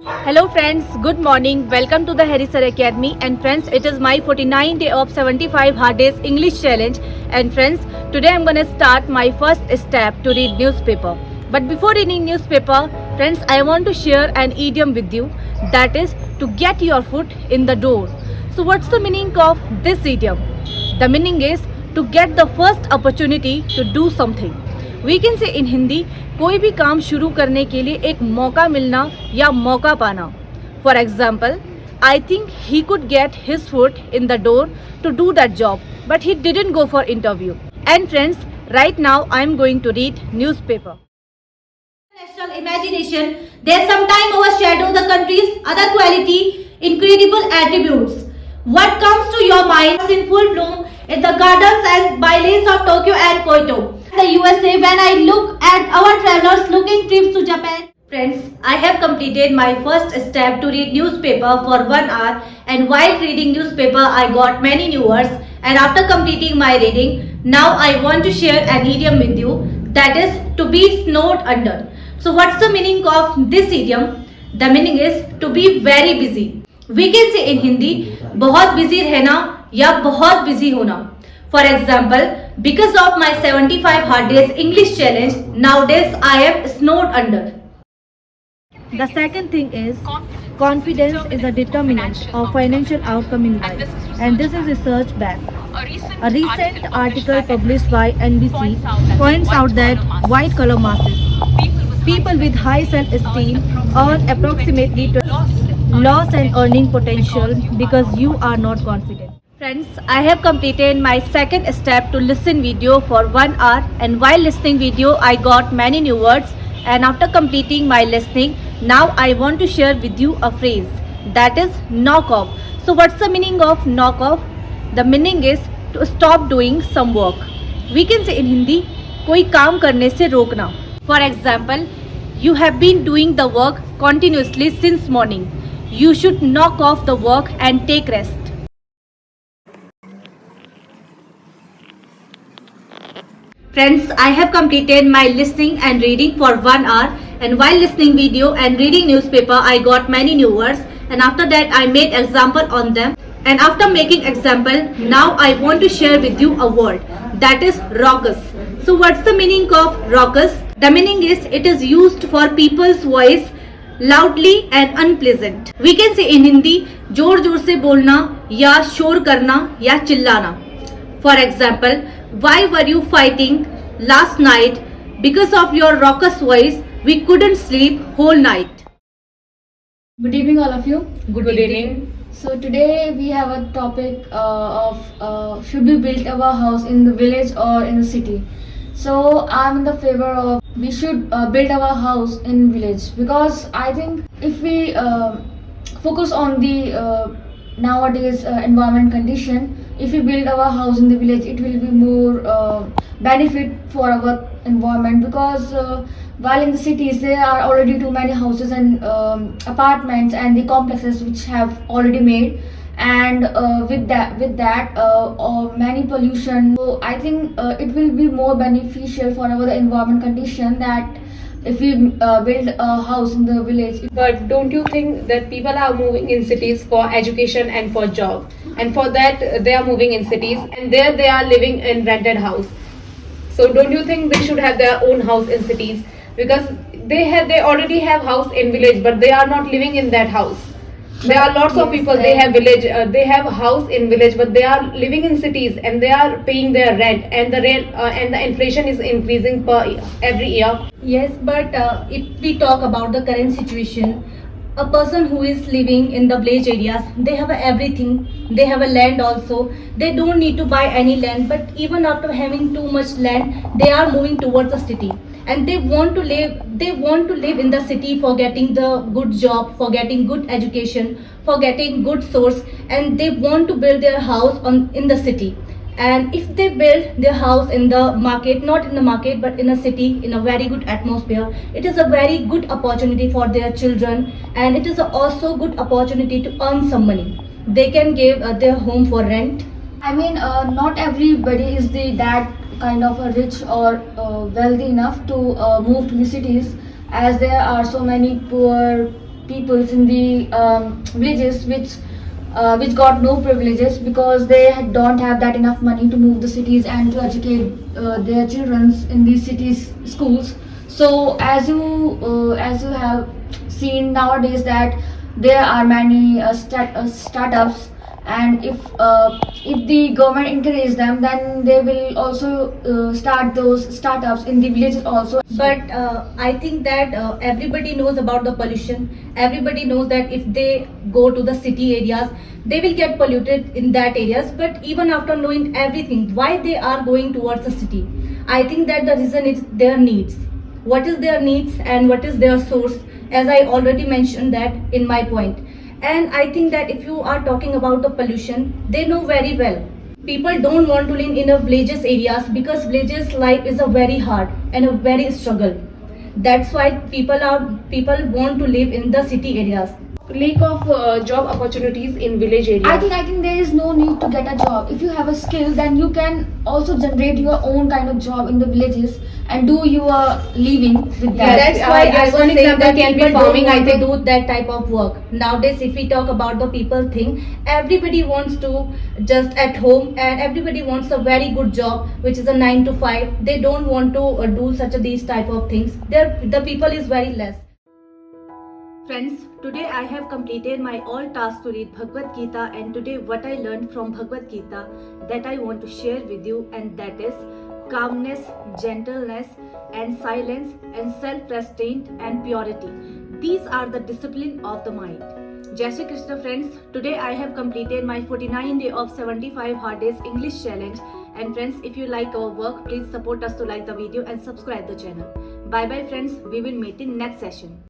Hello friends, good morning. Welcome to the 𝗓𝗏𝗃 Academy. And friends, it is my 49th day of 75 hard days English challenge. And friends, today I'm going to start my first step to read newspaper. But before reading newspaper, friends, I want to share an idiom with you. That is to get your foot in the door. So what's the meaning of this idiom? The meaning is to get the first opportunity to do something. We can say in Hindi, कोई भी काम शुरू करने के लिए एक मौका मिलना या मौका पाना. For example, I think he could get his foot in the door to do that job, but he didn't go for interview. And friends, right now I am going to read newspaper. National imagination, they sometimes overshadow the country's other quality, incredible attributes. What comes to your mind in full bloom in the gardens and bylanes of Tokyo and Kyoto, the USA, when I look at our travelers looking trips to Japan. Friends, I have completed my first step to read newspaper for 1 hour, and while reading newspaper I got many new words, and after completing my reading, now I want to share an idiom with you, that is to be snowed under. So what's the meaning of this idiom? The meaning is to be very busy. We can say in Hindi, बहुत busy रहना या बहुत busy होना. For example, because of my 75 hard days English challenge, nowadays I am snowed under. The second thing is confidence is a determinant of financial outcome in life, and this is research backed. A recent article published by NBC points out that white collar masses, people with high self-esteem, earn approximately loss and earning potential because you are not confident. Friends, I have completed my second step to listen video for 1 hour, and while listening video I got many new words, and after completing my listening, now I want to share with you a phrase, that is knock off. So what's the meaning of knock off? The meaning is to stop doing some work. We can say in Hindi, कोई काम करने से रोकना. For example, you have been doing the work continuously since morning. You should knock off the work and take rest. Friends, I have completed my listening and reading for 1 hour, and while listening video and reading newspaper I got many new words, and after that I made example on them, and after making example, now I want to share with you a word, that is raucous. So what's the meaning of raucous? The meaning is it is used for people's voice loudly and unpleasant. We can say in Hindi, जोर जोर से बोलना या शोर करना या चिल्लाना. For example, why were you fighting last night? Because of your raucous voice, we couldn't sleep whole night. Good evening, all of you. Good evening. So today we have a topic of should we build our house in the village or in the city? So I'm in the favor of we should build our house in village, because I think if we focus on the nowadays environment condition, if we build our house in the village, it will be more benefit for our environment, because while in the cities there are already too many houses and apartments and the complexes which have already made, and with that many pollution. So I think it will be more beneficial for our environment condition that if we build a house in the village. But don't you think that people are moving in cities for education and for job, and for that they are moving in cities, and there they are living in rented house? So don't you think they should have their own house in cities? Because they already have house in village, but they are not living in that house. There are lots of people, they have village, they have house in village, but they are living in cities and they are paying their rent, and the rent and the inflation is increasing every year. Yes, but if we talk about the current situation, a person who is living in the village areas, they have everything. They have a land also. They don't need to buy any land, but even after having too much land, they are moving towards the city, and they want to live in the city for getting the good job, for getting good education, for getting good source, and they want to build their house in the city. And if they build their house in the market, not in the market but in a city, in a very good atmosphere, it is a very good opportunity for their children, and it is also good opportunity to earn some money. They can give their home for rent. I mean, not everybody is that kind of rich or wealthy enough to move to the cities, as there are so many poor peoples in the villages which got no privileges because they don't have that enough money to move the cities and to educate their children in these cities schools. So as you have seen nowadays that there are many startups, and if the government encourages them, then they will also start those startups in the villages also. But I think that everybody knows about the pollution. Everybody knows that if they go to the city areas, they will get polluted in that areas. But even after knowing everything, why they are going towards the city? I think that the reason is their needs. What is their needs and what is their source? As I already mentioned that in my point. And I think that if you are talking about the pollution, they know very well. People don't want to live in a villages areas because villages life is a very hard and a very struggle. That's why people want to live in the city areas. Lack of job opportunities in village areas. I think there is no need to get a job. If you have a skill, then you can also generate your own kind of job in the villages and do your living with that. That's why I was one saying example that can be people farming. don't I want to think do that type of work. Nowadays, if we talk about the people thing, everybody wants to just at home and everybody wants a very good job, which is a 9 to 5. They don't want to do these type of things. The people is very less. Friends, today I have completed my all tasks to read Bhagavad Gita, and today what I learned from Bhagavad Gita that I want to share with you, and that is calmness, gentleness and silence and self-restraint and purity. These are the discipline of the mind. Jai Shri Krishna friends, today I have completed my 49 day of 75 hard days English challenge. And friends, if you like our work, please support us to like the video and subscribe the channel. Bye bye friends, we will meet in next session.